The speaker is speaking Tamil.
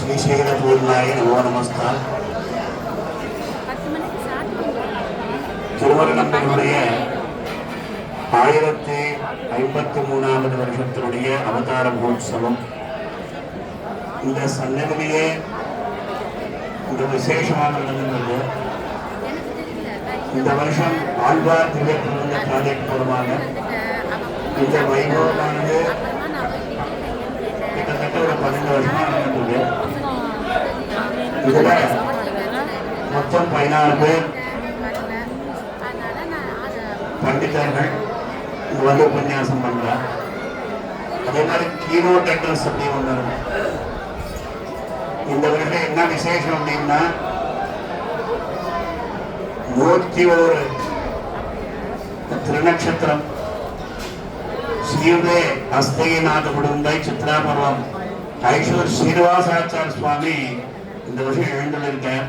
ஸ்ரீசைலபூர்ணாய நமோ நமஸ்கார். திருவருணம்பருடைய 1053வது வருஷத்தினுடைய அவதார மகோத்சவம் இந்த சன்னதியிலே இந்த விசேஷமாக நடந்தது. இந்த வருஷம் ஆழ்வார் திவ்ய பிரபந்த ப்ராஜெக்ட் மூலமாக இந்த வைபவமானது கிட்டத்தட்ட ஒரு 12 வருஷமாக நடந்தது. இதுல மொத்தம் 16 பேர் பண்டிதர்கள் இங்க வந்து உபன்யாசம் பண்றார். அதே மாதிரி கீனோட் அட்ரஸ் அப்படின்னு ஒன்று இருக்கும். இந்த வருஷம் என்ன விசேஷம் அப்படின்னா 101 திருநட்சத்திரம் சீவே அஸ்தகிநாத குடும்பை சித்ராபர்வம் ஐஸ்வர் ஸ்ரீனிவாசாச்சார சுவாமி இந்த வருஷம் எழுந்துள்ளிருக்கார்.